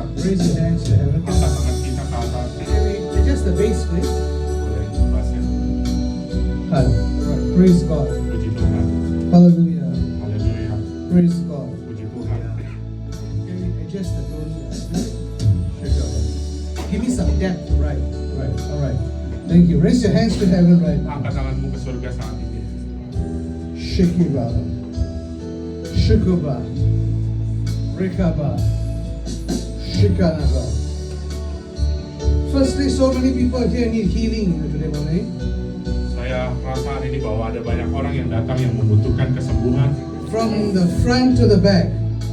atas. Raise your hands to heaven. Angkat tangan kita ke atas. Can we adjust the bass, please? Boleh bassnya. Alright. Praise God. Puji Tuhan. Hallelujah. Haleluya. Praise God. Puji Tuhan. Can we adjust the tone? Give me some depth. Right. Alright. Thank you. Raise your hands to heaven right now. Angkat tanganmu ke surga saat ini. Shikiba. Shikuba. Rikaba. Shikanaba. Firstly, so many people here need healing today morning. Saya rasa hari ini bahwa ada banyak orang yang datang yang membutuhkan kesembuhan. From the front to the back.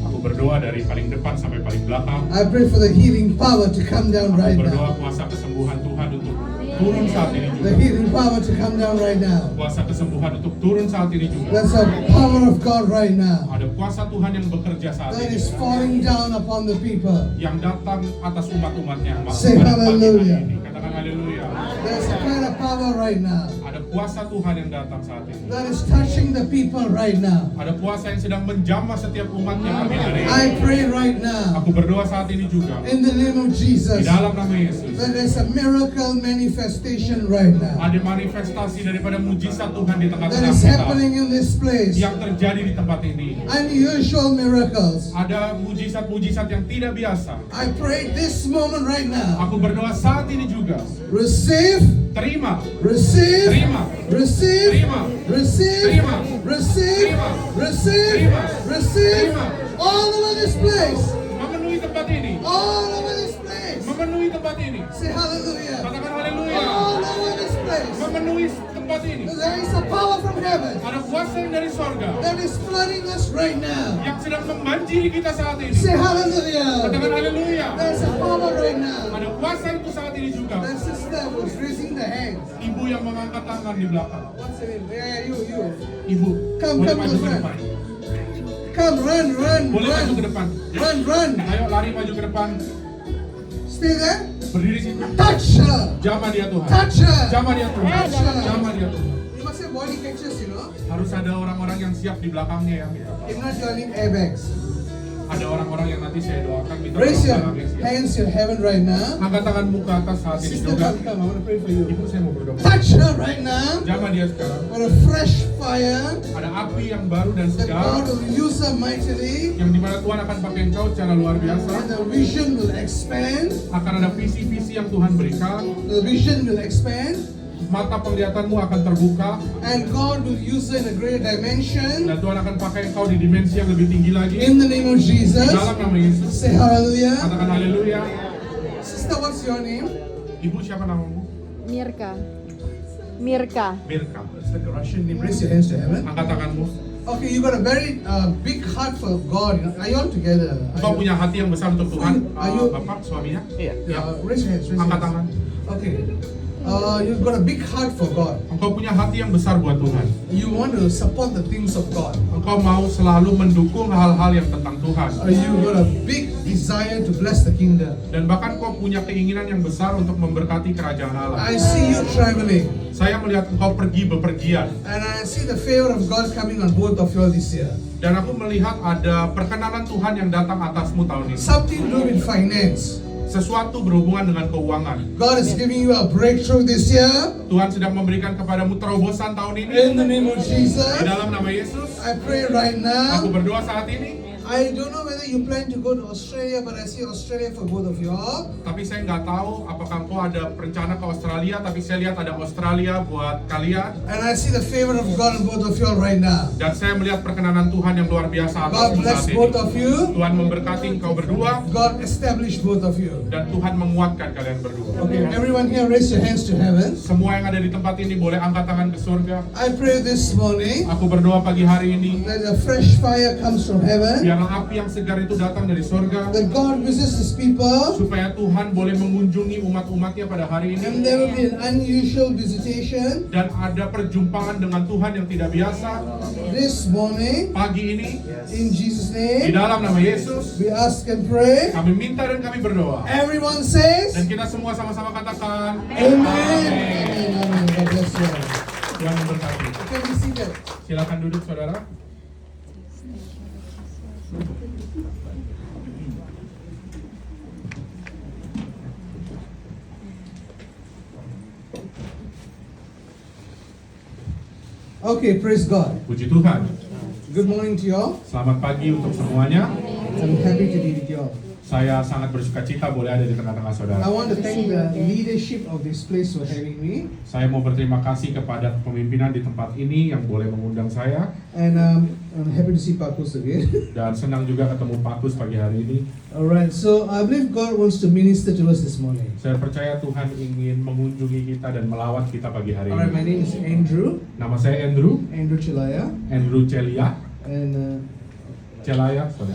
Aku berdoa dari paling depan sampai paling belakang. I pray for the healing power to come down right Aku berdoa now. kuasa kesembuhan Tuhan untuk turun saat ini The juga. healing power to come down right now. Kuasa kesembuhan untuk turun saat ini juga. That's the power of God right now. Ada kuasa Tuhan yang bekerja saat That ini is falling down upon the people. yang datang atas umat-umatnya. Say Pada pagi hallelujah. hari ini. Katakan haleluya. There's a kind of power right now Ada kuasa Tuhan yang datang saat ini. that is touching the people right now. Ada kuasa yang sedang menjamah setiap umatnya pagi hari ini. I pray right now Aku berdoa saat ini juga in the name of di Jesus dalam nama Yesus. that there's a miracle manifestation right now Ada manifestasi daripada mujizat Tuhan di that tengah-tengah is kita happening in this place. yang terjadi di tempat ini. Unusual miracles. Ada mujizat-mujizat yang tidak biasa. I pray this moment right now. Aku berdoa saat ini juga. Receive, Terima, receive, terima, receive, terima, receive, terima, receive, terima, receive, terima, receive, terima. all over this place, Memenuhi tempat ini. all over this place. Memenuhi tempat ini. Say hallelujah. Katakan haleluya. All over this place. Memenuhi tempat ini. There is a power from heaven Ada kuasa yang dari sorga that is flooding us right now. yang sedang membanjiri kita saat ini. Say hallelujah. Katakan haleluya. There's a power right now. Ada kuasa itu saat ini juga. The sister was raising the hands. Ibu yang mengangkat tangan di belakang. What's her name? Yeah, you. Ibu, Come, boleh come maju to ke the depan. Come, run, Boleh maju ke run, depan. run. Ayo lari maju ke depan. Stay there. Berdiri situ. Touch her. Jamah dia Tuhan. Touch her. Jamah dia Tuhan. Touch her. Jamah dia Tuhan. You must have body pictures, you know. Harus ada orang-orang yang siap di belakangnya ya. If not, you'll need airbags. Ada orang-orang yang nanti saya doakan minta Raise your tolong belakangnya siap. hands to heaven right now. Angkat tanganmu ke atas saat ini Sister, juga. come. I want to pray for you. Ibu saya mau berdoa. Touch her right now. Jamah dia sekarang. For a fresh fire. Ada api yang baru dan That segar God will use her mightily. yang dimana Tuhan akan pakai engkau secara luar biasa. And the vision will expand. Akan ada visi-visi yang Tuhan berikan. The vision will expand. Mata penglihatanmu akan terbuka And God will use her in a greater dimension. dan Tuhan akan pakai engkau di dimensi yang lebih tinggi lagi. In the name of Di Jesus. dalam nama Yesus. Say hallelujah. Katakan haleluya. Sister, what's your name? Ibu siapa namamu? Mirka. Mirka. It's like a Russian name. Raise your hands to heaven. Angkat tanganmu. Okay, you got a very big heart for God. Are you all together? Engkau punya hati yang besar untuk Tuhan. Are you- Bapak, suaminya? Iya. Raise your hands. Angkat tangan. Okay. You've got a big heart for God. Engkau punya hati yang besar buat Tuhan. You want to support the things of God. Engkau mau selalu mendukung hal-hal yang tentang Tuhan. You got a big desire to bless the kingdom. Dan bahkan kau punya keinginan yang besar untuk memberkati kerajaan Allah. I see you traveling, Saya melihat engkau pergi bepergian. and I see the favor of God coming on both of you all this year. Dan aku melihat ada perkenanan Tuhan yang datang atasmu tahun ini. Something to do with finance. Sesuatu berhubungan dengan keuangan. God is giving you a breakthrough this year. Tuhan sedang memberikan kepadamu terobosan tahun ini. In the name of Di Jesus, dalam nama Yesus, I pray right aku now. berdoa saat ini. I don't know whether you plan to go to Australia, but I see Australia for both of you all. Tapi saya nggak tahu apakah engkau ada rencana ke Australia. Tapi saya lihat ada Australia buat kalian. And I see the favor of God on both of you all right now. Dan saya melihat perkenanan Tuhan yang luar biasa God atasmu bless saat both ini. of you. Tuhan memberkati engkau berdua. God establish both of you. Dan Tuhan menguatkan kalian berdua. Okay, everyone here raise your hands to heaven. Semua yang ada di tempat ini boleh angkat tangan ke surga. I pray this morning Aku berdoa pagi hari ini. that a fresh fire comes from heaven. Biarlah api yang segar itu datang dari surga. That God visits His people. Supaya Tuhan boleh mengunjungi umat-umatnya pada hari And ini. there will be an unusual visitation Dan ada perjumpaan dengan Tuhan yang tidak biasa. this morning. Pagi ini, In Jesus' di name, dalam nama Yesus, we ask and pray. kami minta dan kami berdoa. Everyone says, Dan kita semua sama-sama katakan, Amen. Amen. God bless you. Tuhan memberkati. Okay, be seated. Silakan duduk saudara. Okay, praise God. Puji Tuhan. Good morning to you all. Selamat pagi untuk semuanya. I'm happy to be with you all. Saya sangat bersuka cita boleh ada di tengah-tengah saudara. I want to thank the leadership of this place for having me. Saya mau berterima kasih kepada kepemimpinan di tempat ini yang boleh mengundang saya. And I'm happy to see Pakus again. Dan senang juga ketemu Pakus pagi hari ini. Alright, so I believe God wants to minister to us this morning. Saya percaya Tuhan ingin mengunjungi kita dan melawat kita pagi hari Alright, my ini. name is Andrew Nama saya Andrew Chelaya. Andrew Celia. And Celaya, sorry.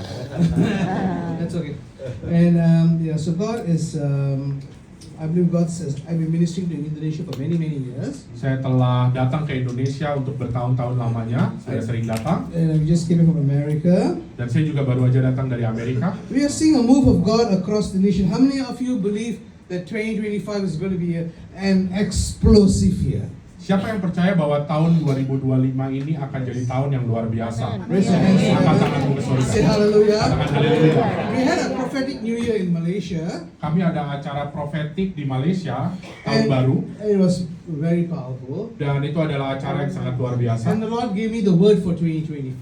that's okay. And yeah, so God is, I believe God says, I've been ministering to Indonesia for many years. Saya telah datang ke Indonesia untuk bertahun-tahun lamanya. Saya sering datang. And I just came from America. Dan saya juga baru aja datang dari Amerika. We are seeing a move of God across the nation. How many of you believe that 2025 is going to be an explosive year? Siapa yang percaya bahwa tahun 2025 ini akan jadi tahun yang luar biasa? Raise your hands. Angkat tanganmu ke surga. Say hallelujah. Katakan haleluya. We had a prophetic New Year in Malaysia. Kami ada acara profetik di Malaysia tahun And baru it was very powerful. dan itu adalah acara yang sangat luar biasa. And the Lord gave me the word for 2025.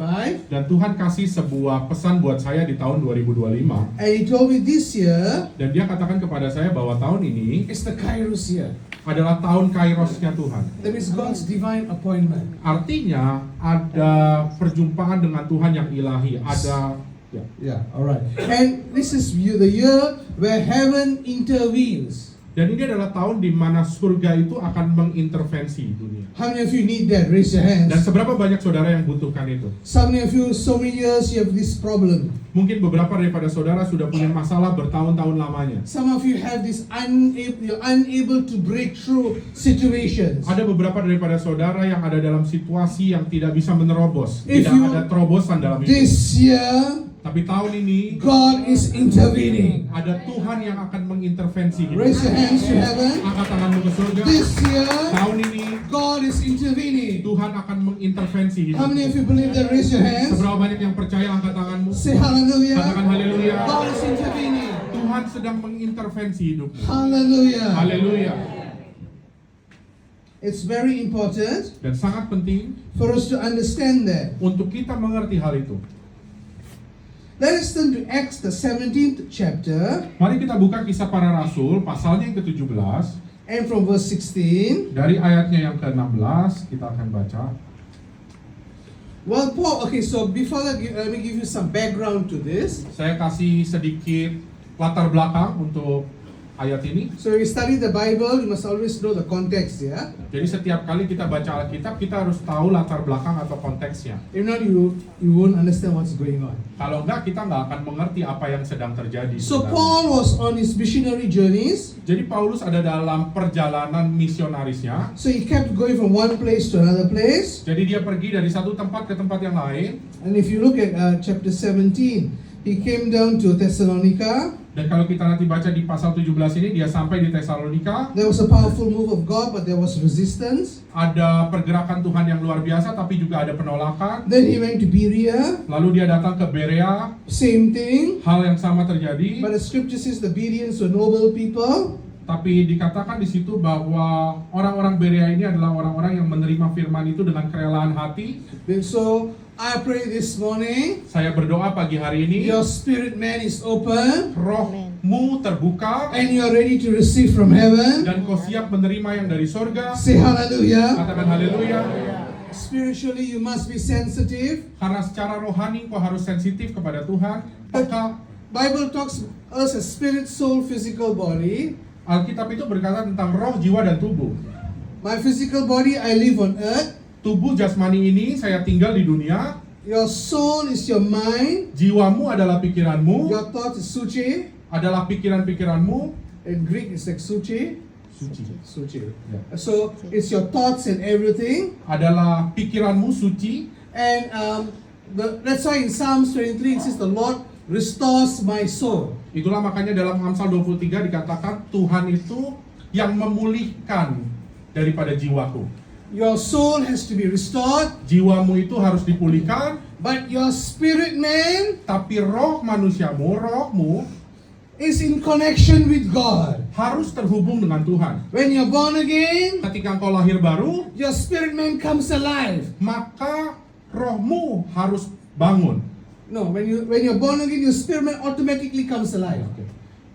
Dan Tuhan kasih sebuah pesan buat saya di tahun 2025. And He told me this year Dan Dia katakan kepada saya bahwa tahun ini is the Kairos year. adalah tahun Kairosnya Tuhan. That is God's divine appointment. Artinya ada perjumpaan dengan Tuhan yang ilahi. Ada ya. Yeah, alright. And this is the year where heaven intervenes. Dan ini adalah tahun di mana surga itu akan mengintervensi dunia. How many of you need that? Raise your Dan hands. seberapa banyak saudara yang butuhkan itu? Some of you, so many years you have this problem. Mungkin beberapa daripada saudara sudah punya masalah bertahun-tahun lamanya. Some of you have this you're unable to break through situations. Ada beberapa daripada saudara yang ada dalam situasi yang tidak bisa menerobos. If Tidak you- ada terobosan dalam hidup. This year, Tapi tahun ini God is intervening. ada Tuhan yang akan mengintervensi hidup. Raise your hands to heaven. Angkat tanganmu ke surga. This year, Tahun ini God is intervening. Tuhan akan mengintervensi hidup. How many of you believe that? Raise your hands. Seberapa banyak yang percaya angkat tanganmu? Say hallelujah. Katakan haleluya. God is intervening. Tuhan sedang mengintervensi hidupmu. Hallelujah. Haleluya. It's very important Dan sangat penting for us to understand that. untuk kita mengerti hal itu. Let us turn to Acts the 17th chapter Mari kita buka Kisah Para Rasul pasalnya yang ke-17 and from verse 16. dari ayatnya yang ke-16 kita akan baca. Well, Paul, okay, so before that, let me give you some background to this. Saya kasih sedikit latar belakang untuk ayat ini. So we study the Bible, you must always know the context, yeah? Jadi setiap kali kita baca Alkitab, kita harus tahu latar belakang atau konteksnya. If not, you won't understand what's going on. Kalau enggak, kita nggak akan mengerti apa yang sedang terjadi. So sebenarnya. Paul was on his missionary journeys. Jadi Paulus ada dalam perjalanan misionarisnya. So he kept going from one place to another place. Jadi dia pergi dari satu tempat ke tempat yang lain. And if you look at chapter 17, he came down to Thessalonica. Dan kalau kita nanti baca di pasal 17 ini, dia sampai di Tesalonika. There was a powerful move of God, but there was resistance. Ada pergerakan Tuhan yang luar biasa, tapi juga ada penolakan. Then he went to Berea, Lalu dia datang ke Berea, same thing. hal yang sama terjadi. But the scripture says the Bereans were noble people. Tapi dikatakan di situ bahwa orang-orang Berea ini adalah orang-orang yang menerima firman itu dengan kerelaan hati. And so I pray this morning, Saya berdoa pagi hari ini, your spirit man is open rohmu terbuka and you are ready to receive from heaven. dan kau siap menerima yang dari sorga. Say hallelujah. Katakan haleluya. Spiritually you must be sensitive. Karena secara rohani kau harus sensitif kepada Tuhan. Maka Bible talks us as spirit, soul, physical body. Alkitab itu berkata tentang roh, jiwa, dan tubuh. My physical body, I live on earth. Tubuh jasmani ini saya tinggal di dunia. Your soul is your mind. Jiwamu adalah pikiranmu, Your thought is suci. adalah pikiran-pikiranmu. In Greek it's like suci. Suci. Suci. Ya. So it's your thoughts and everything. Adalah pikiranmu suci. And that's why in Psalms 23 it says the Lord restores my soul. Itulah makanya dalam Amsal 23 dikatakan Tuhan itu yang memulihkan daripada jiwaku. Your soul has to be restored, Jiwamu itu harus dipulihkan, but your spirit man, tapi roh manusiamu, rohmu is in connection with God. harus terhubung dengan Tuhan. When you're born again, Ketika engkau lahir baru, your spirit man comes alive. maka rohmu harus bangun. No, when you're born again, your spirit man automatically comes alive.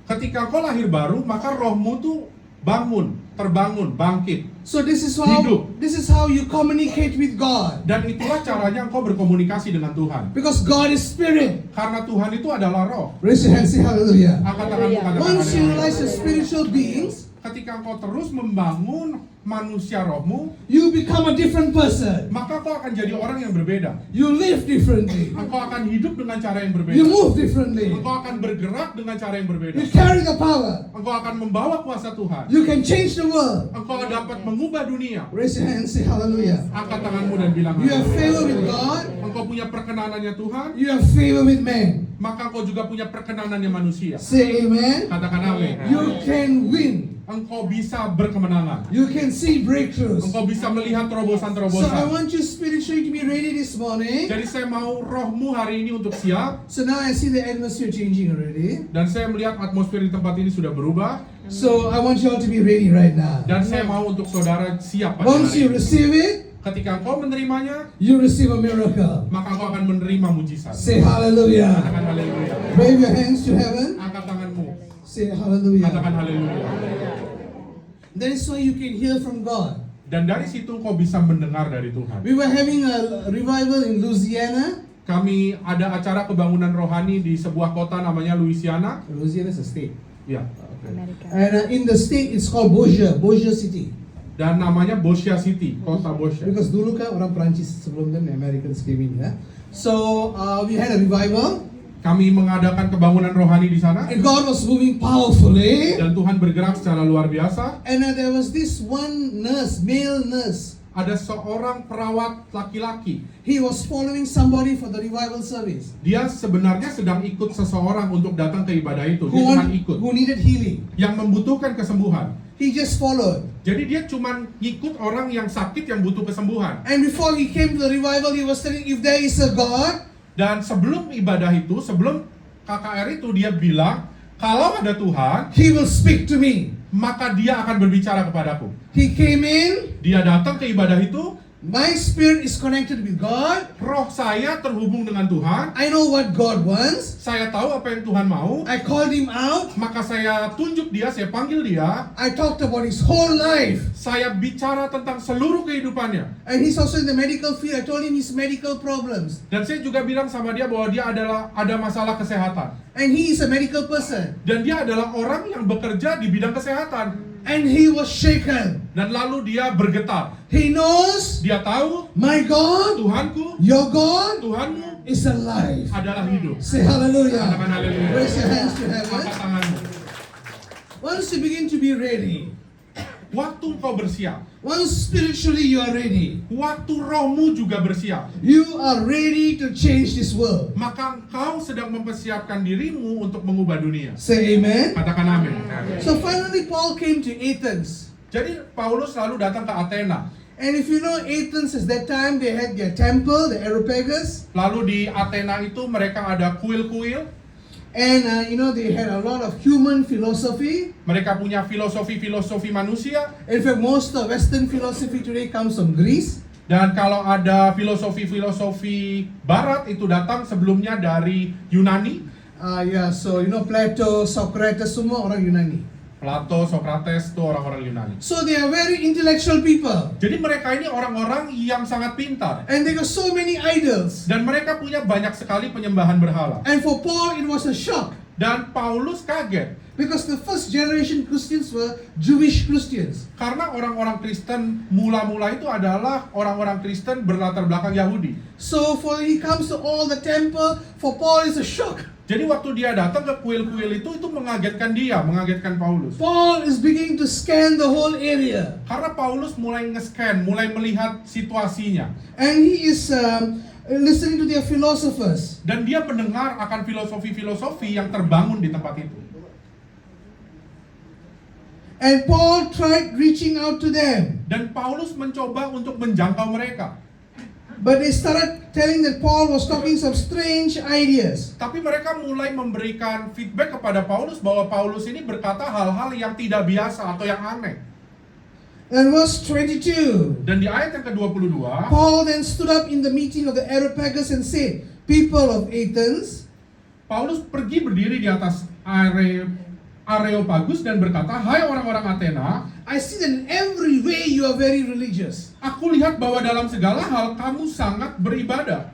Ketika engkau lahir baru, maka rohmu tuh bangun, terbangun, bangkit. So this is Hidup. how you communicate with God. Dan itulah caranya engkau berkomunikasi dengan Tuhan. Because God is spirit. Karena Tuhan itu adalah roh. Raise your hand, say hallelujah. Angkat tanganmu, katakan Once you haleluya. realize you're spiritual beings, Ketika engkau terus membangun manusia rohmu, you become a different person. maka engkau akan jadi orang yang berbeda. You live differently. Engkau akan hidup dengan cara yang berbeda. You move differently. Engkau akan bergerak dengan cara yang berbeda. You carry the power. Engkau akan membawa kuasa Tuhan. You can change the world. Engkau dapat mengubah dunia. Raise your hand, say hallelujah. Angkat tanganmu dan bilang, You have haleluya. favor with God. Engkau punya perkenanannya Tuhan, You have favor with men. maka engkau juga punya perkenanannya manusia. Say amen. Katakan amin. You can win. Engkau bisa berkemenangan. You can see breakthroughs. Engkau bisa melihat So I terobosan-terobosan. want you spiritually to be ready this morning. Jadi saya mau rohmu hari ini untuk siap. So now I see the atmosphere changing already. Dan saya melihat atmosfer di tempat ini sudah berubah. So I want you all to be ready right now. Dan saya mau untuk saudara siap pada Once you hari ini. receive it, Ketika engkau menerimanya, you receive a miracle. maka engkau akan menerima mujizat. Say hallelujah. Katakan haleluya. Wave your hands to heaven. Angkat tanganmu. Say hallelujah. Katakan haleluya. That is why you can hear from God. Dan dari situ engkau bisa mendengar dari Tuhan. We were having a revival in Louisiana. Kami ada acara kebangunan rohani di sebuah kota namanya Louisiana. Louisiana is a state. Ya. Amerika. And in the state it's called Bossier City. Dan namanya Bossier City, kota Bossier. Because dulu kan orang Perancis sebelum dan Americans came in, ya. So we had a revival, Kami mengadakan kebangunan rohani di sana. and God was moving powerfully. Dan Tuhan bergerak secara luar biasa. And there was this one nurse, male nurse. Ada seorang perawat laki-laki. He was following somebody for the revival service Dia sebenarnya sedang ikut seseorang untuk datang ke ibadah itu. Dia cuma ikut. who needed healing. Yang membutuhkan kesembuhan. He just followed. Jadi dia cuma ngikut orang yang sakit yang butuh kesembuhan. And before he came to the revival, he was telling, if there is a God, Dan sebelum ibadah itu, sebelum KKR itu dia bilang, kalau ada Tuhan, he will speak to me. maka dia akan berbicara kepadaku. He came in, Dia datang ke ibadah itu, my spirit is connected with God. roh saya terhubung dengan Tuhan, I know what God wants. saya tahu apa yang Tuhan mau, I called him out. maka saya tunjuk dia, saya panggil dia, I talked about his whole life. saya bicara tentang seluruh kehidupannya. And he's also in the medical field. I told him his medical problems. Dan saya juga bilang sama dia bahwa dia ada masalah kesehatan. And he is a medical person. Dan dia adalah orang yang bekerja di bidang kesehatan. And he was shaken. Dan lalu dia bergetar. He knows Dia tahu my God, Tuhanku, your God, Tuhanmu is alive. adalah hidup. Say hallelujah. Katakan haleluya. Raise your hands to Angkat heaven. tanganmu. Once you begin to be ready, Waktu engkau bersiap, once spiritually you are ready, waktu rohmu juga bersiap, you are ready to change this world. maka engkau sedang mempersiapkan dirimu untuk mengubah dunia. Say amen. Katakan amin. So finally Paul came to Athens. Jadi Paulus lalu datang ke Athena. And if you know Athens at that time, they had their temple, the Areopagus. Lalu di Athena itu mereka ada kuil-kuil. And they had a lot of human philosophy. Mereka punya filosofi-filosofi manusia. In fact, most of Western philosophy today comes from Greece. Dan kalau ada filosofi-filosofi barat itu datang sebelumnya dari Yunani. So Plato, Socrates, semua orang Yunani. Plato, Socrates itu orang-orang Yunani. So they are very intellectual people. Jadi mereka ini orang-orang yang sangat pintar. And they got so many idols. Dan mereka punya banyak sekali penyembahan berhala. And for Paul, it was a shock. Dan Paulus kaget. Because the first generation Christians were Jewish Christians. Karena orang-orang Kristen mula-mula itu adalah orang-orang Kristen berlatar belakang Yahudi. So for he comes to all the temple, for Paul is a shock. Jadi waktu dia datang ke kuil-kuil itu mengagetkan dia, mengagetkan Paulus. Paul is beginning to scan the whole area. Karena Paulus mulai nge-scan, mulai melihat situasinya. And he is listening to their philosophers. Dan dia mendengar akan filosofi-filosofi yang terbangun di tempat itu. And Paul tried reaching out to them. Dan Paulus mencoba untuk menjangkau mereka. But they started telling that Paul was talking some strange ideas. Tapi mereka mulai memberikan feedback kepada Paulus bahwa Paulus ini berkata hal-hal yang tidak biasa atau yang aneh. And verse 22, Dan di ayat yang ke-22, Paul then stood up in the meeting of the Areopagus and said, "People of Athens, Paulus pergi berdiri di atas Areopagus dan berkata, "Hai orang-orang Athena, I see that in every way you are very religious. aku lihat bahwa dalam segala hal kamu sangat beribadah.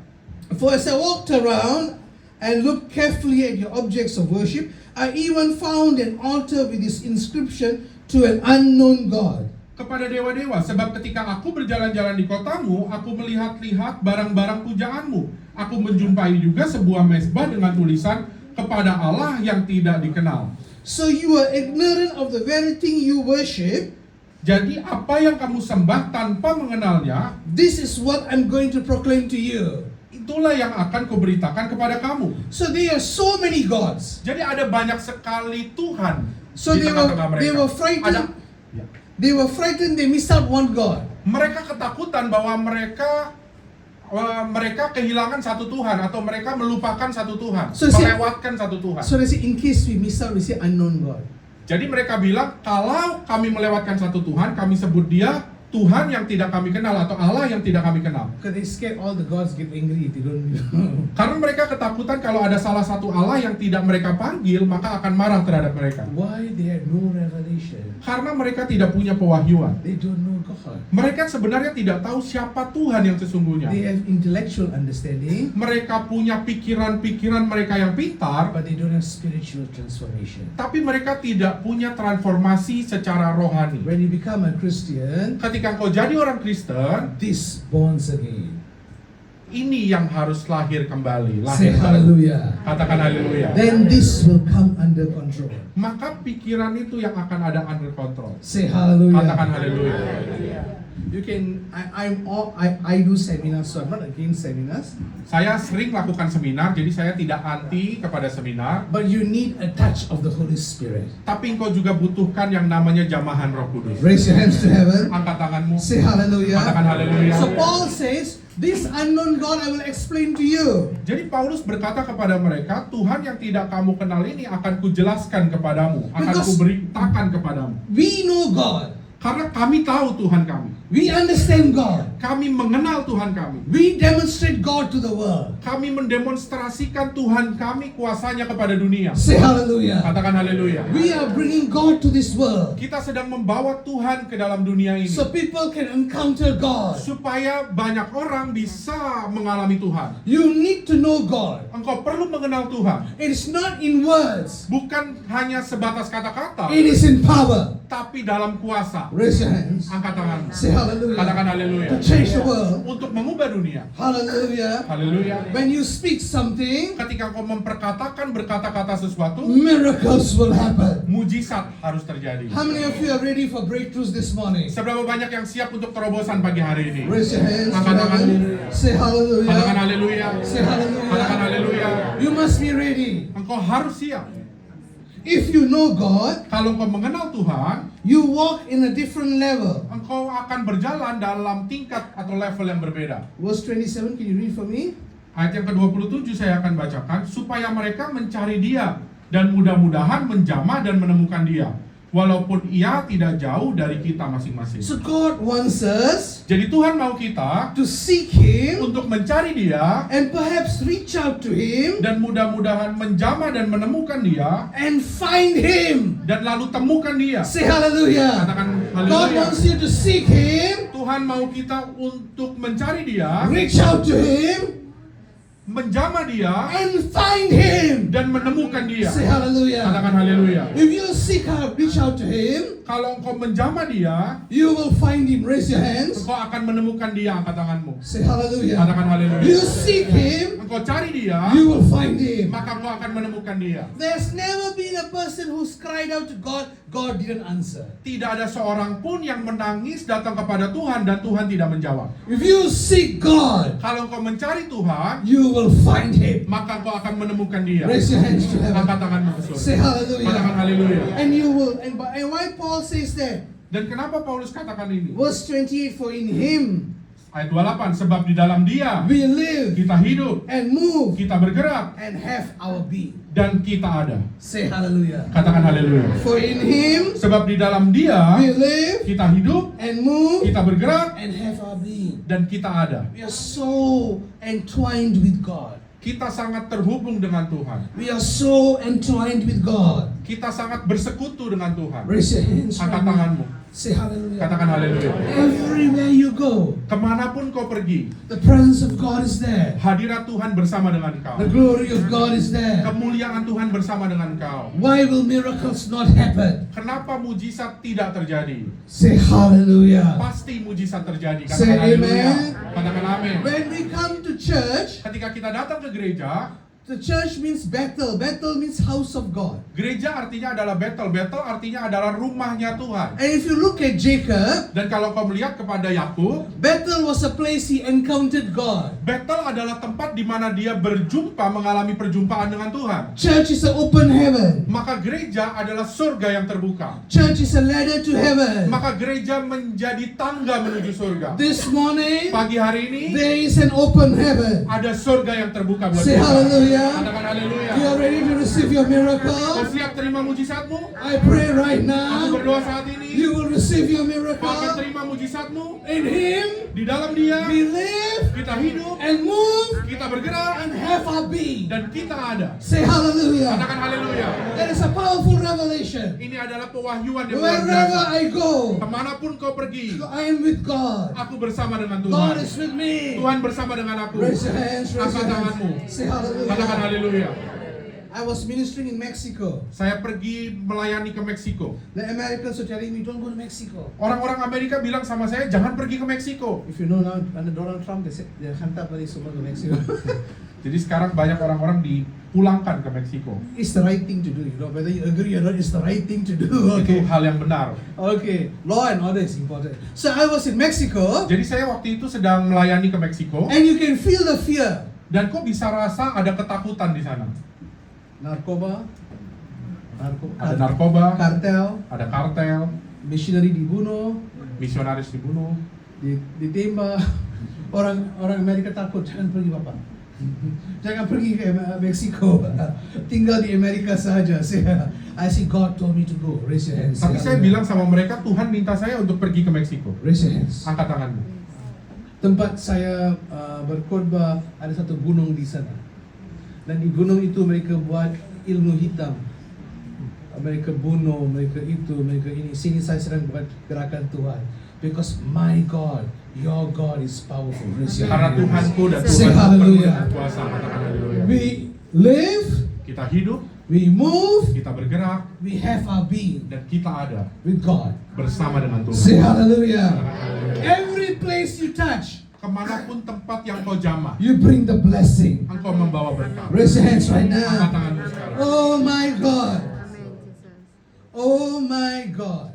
For as I walked around and looked carefully at your objects of worship, I even found an altar with this inscription, to an unknown God." Kepada dewa-dewa, sebab ketika aku berjalan-jalan di kotamu, aku melihat-lihat barang-barang pujaanmu. Aku menjumpai juga sebuah mezbah dengan tulisan, "Kepada Allah yang tidak dikenal." So you are ignorant of the very thing you worship. Jadi apa yang kamu sembah tanpa mengenalnya, This is what I'm going to proclaim to you. itulah yang akan kuberitakan kepada kamu. So there are so many gods. Jadi ada banyak sekali Tuhan So di they tengah-tengah were mereka. frightened. Ya. They were frightened. They missed out one God. Mereka ketakutan bahwa mereka kehilangan satu Tuhan atau mereka melupakan satu Tuhan, So, see- melewatkan satu Tuhan. So they say, in case we miss out, we say unknown God. Jadi mereka bilang, kalau kami melewatkan satu Tuhan, kami sebut dia Tuhan yang tidak kami kenal atau Allah yang tidak kami kenal. Because they scared all the gods get angry if they don't know. Karena mereka ketakutan kalau ada salah satu Allah yang tidak mereka panggil, maka akan marah terhadap mereka. Why they have no revelation? Karena mereka tidak punya pewahyuan. They don't know God. Mereka sebenarnya tidak tahu siapa Tuhan yang sesungguhnya. They have intellectual understanding, Mereka punya pikiran-pikiran mereka yang pintar, but they don't have spiritual transformation. tapi mereka tidak punya transformasi secara rohani. When you become a Christian, Ketika kau jadi orang Kristen, this born again. ini yang harus lahir kembali. Say Lahir baru. hallelujah. Katakan haleluya. Then this will come under control. Maka pikiran itu yang akan ada under control. Say hallelujah. Katakan haleluya. You can. I do seminars, so I'm not against seminars. Saya sering lakukan seminar, jadi saya tidak anti kepada seminar. But you need a touch of the Holy Spirit. Tapi engkau juga butuhkan yang namanya jamahan Roh Kudus. Raise your hands to heaven. Angkat tanganmu. Say hallelujah. Katakan haleluya. So Paul says, this unknown God I will explain to you. Jadi Paulus berkata kepada mereka, Tuhan yang tidak kamu kenal ini akan kujelaskan kepadamu, akan Because- kuberitakan kepadamu. We know God. Karena kami tahu Tuhan kami. We understand God. Kami mengenal Tuhan kami. We demonstrate God to the world. Kami mendemonstrasikan Tuhan kami kuasanya kepada dunia. Say hallelujah. Katakan haleluya. We are bringing God to this world. Kita sedang membawa Tuhan ke dalam dunia ini. So people can encounter God. Supaya banyak orang bisa mengalami Tuhan. You need to know God. Engkau perlu mengenal Tuhan. It is not in words. Bukan hanya sebatas kata-kata, It is in power. tapi dalam kuasa. Raise your hands. Angkat tanganmu. Say hallelujah. Katakan haleluya. To change the world. Untuk mengubah dunia. Hallelujah. Haleluya. When you speak something, Ketika kau berkata-kata sesuatu, miracles will happen. mujizat harus terjadi. How many of you are ready for breakthroughs this morning? Seberapa banyak yang siap untuk terobosan pagi hari ini? Raise your hands. to Angkat tangan. heaven. Say Katakan hallelujah. haleluya. Say hallelujah. Katakan haleluya. You must be ready. Engkau harus siap. If you know God, Kalau kau mengenal Tuhan, you walk in a different level. engkau akan berjalan dalam tingkat atau level yang berbeda. Verse 27, can you read for me? Ayat yang ke-27 saya akan bacakan, supaya mereka mencari Dia dan mudah-mudahan menjamah dan menemukan Dia, walaupun Ia tidak jauh dari kita masing-masing. So God wants us Jadi Tuhan mau kita to seek Him untuk mencari Dia and perhaps reach out to Him dan mudah-mudahan menjamah dan menemukan Dia and find Him. dan lalu temukan Dia. Say hallelujah. Katakan God haleluya. wants you to seek Him, Tuhan mau kita untuk mencari Dia, reach out to Him, menjamah Dia and find Him. dan menemukan Dia. Say hallelujah. Katakan haleluya. If you seek out, reach out to Him, Kalau engkau menjamah Dia, you will find Him. Raise your hands. engkau akan menemukan Dia. Angkat tanganmu. Say hallelujah. Katakan haleluya. You seek Him, Engkau cari Dia, you will find Him. maka engkau akan menemukan Dia. There's never been a person who's cried out to God, God didn't answer. Tidak ada seorang pun yang menangis datang kepada Tuhan dan Tuhan tidak menjawab. If you seek God, Kalau engkau mencari Tuhan, you will find Him. maka engkau akan menemukan Dia. Raise your hands to heaven. Angkat tanganmu ke Say surga. Katakan hallelujah. haleluya. And you will. And why Paul says that? Dan kenapa Paulus katakan ini? Verse 28, for in Him Ayat 28, sebab di dalam Dia we live kita hidup, and move kita bergerak, and have our being. dan kita ada. Say hallelujah. Katakan haleluya. For in Him Sebab di dalam Dia we live kita hidup, and move kita bergerak, and have our being. dan kita ada. We are so entwined with God. Kita sangat terhubung dengan Tuhan. We are so entwined with God. Kita sangat bersekutu dengan Tuhan. Raise your hands. Angkat right now. tanganmu. Say hallelujah. Katakan haleluya. Everywhere you go, Kemanapun kau pergi, the presence of God is there. hadirat Tuhan bersama dengan kau. The glory of God is there. Kemuliaan Tuhan bersama dengan kau. Why will miracles not happen? Kenapa mujizat tidak terjadi? Say hallelujah. Pasti mujizat terjadi. Say Katakan haleluya. amen. Katakan amin. When we come to church, Ketika kita datang ke gereja, the church means Bethel. Bethel means house of God. gereja artinya adalah Bethel. Bethel artinya adalah rumahnya Tuhan. And if you look at Jacob, Dan kalau kau melihat kepada Yakub, Bethel was a place he encountered God. Bethel adalah tempat di mana dia berjumpa, mengalami perjumpaan dengan Tuhan. Church is an open heaven. Maka gereja adalah surga yang terbuka. Church is a ladder to heaven. Maka gereja menjadi tangga menuju surga. This morning, Pagi hari ini there is an open heaven. ada surga yang terbuka buat Say kita. hallelujah. Katakan haleluya. You are ready to receive your Kau miracle? siap terima mujizatmu? I pray right Aku now, berdoa saat ini. you will receive your Kau akan miracle. terima mujizatmu. In Him, Di dalam Dia we live kita hidup, and move kita bergerak, and have our being. dan kita ada. Say hallelujah. Katakan haleluya. That is a powerful revelation. Ini adalah pewahyuan yang luar Wherever biasa. I go, Kemanapun kau pergi, I am with God. aku bersama dengan God Tuhan. is with me. Tuhan bersama dengan aku. Raise your hands, raise Angkat your tanganmu. hands. Say Katakan hallelujah. haleluya. I was ministering in Mexico. Saya pergi melayani ke Meksiko. The Americans were telling me, don't go to Mexico. Orang-orang Amerika bilang sama saya, jangan pergi ke Meksiko. If you know now, under Donald Trump, they said they hantar balik semua ke Mexico. Jadi sekarang banyak orang-orang dipulangkan ke Meksiko. It's the right thing to do, you know. Whether you agree or not, it's the right thing to do. Itu Okay. hal yang benar. Okay. Law and order is important. So I was in Mexico, Jadi saya waktu itu sedang melayani ke Meksiko, and you can feel the fear. dan kok bisa rasa ada ketakutan di sana. Narkoba, Ada narkoba, kartel, ada kartel, missionary dibunuh, misionaris dibunuh. ditembak. Orang Amerika takut, jangan pergi bapak. Jangan pergi ke Meksiko. Tinggal di Amerika saja. I see God told me to go. Raise your hands. Tapi saya bilang sama mereka, Tuhan minta saya untuk pergi ke Meksiko. Raise your hands. Angkat tanganmu. Tempat saya berkhotbah, ada satu gunung di sana. Dan di gunung itu mereka buat ilmu hitam. Mereka bunuh, mereka itu, mereka ini. Sini saya sedang buat gerakan Tuhan. Because my God, your God is powerful. Raise your Karena hands. Tuhanku dan Say Tuhan hallelujah. berkuasa. Katakan haleluya. We live, Kita hidup, we move, kita bergerak, we have our being dan kita ada with God. bersama dengan Say Tuhan. hallelujah. Katakan haleluya. Every place you touch, Kemanapun tempat yang kau jamah, you bring the blessing. engkau membawa berkat. Raise your hands right Angkat now. tanganmu sekarang. Oh my God. Oh my God.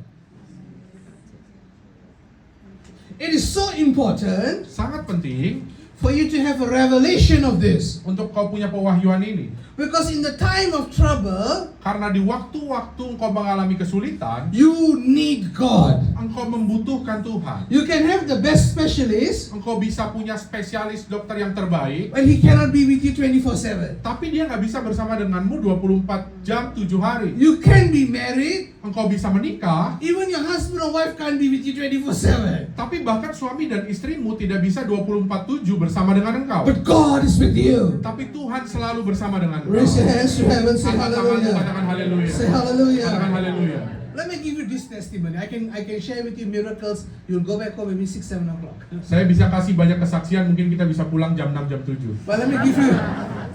It is so important Sangat penting for you to have a revelation of this. untuk kau punya pewahyuan ini. Because in the time of trouble, Karena di waktu-waktu engkau mengalami kesulitan, you need God. engkau membutuhkan Tuhan. You can have the best specialist, Engkau bisa punya spesialis dokter yang terbaik, but he cannot be with you 24/7. tapi dia nggak bisa bersama denganmu 24 jam 7 hari. You can be married, Engkau bisa menikah, even your husband or wife can't be with you 24/7. tapi bahkan suami dan istrimu tidak bisa 24/7 bersama dengan engkau. But God is with you. Tapi Tuhan selalu bersama dengan engkau. Raise your hands to heaven, say Angkat tanganmu, hallelujah. katakan haleluya. Say Katakan hallelujah. haleluya. Let me give you this testimony. I can share with you miracles. You'll go back home maybe 6-7 o'clock. Saya bisa kasih banyak kesaksian, mungkin kita bisa pulang jam 6, jam 7. But let me give you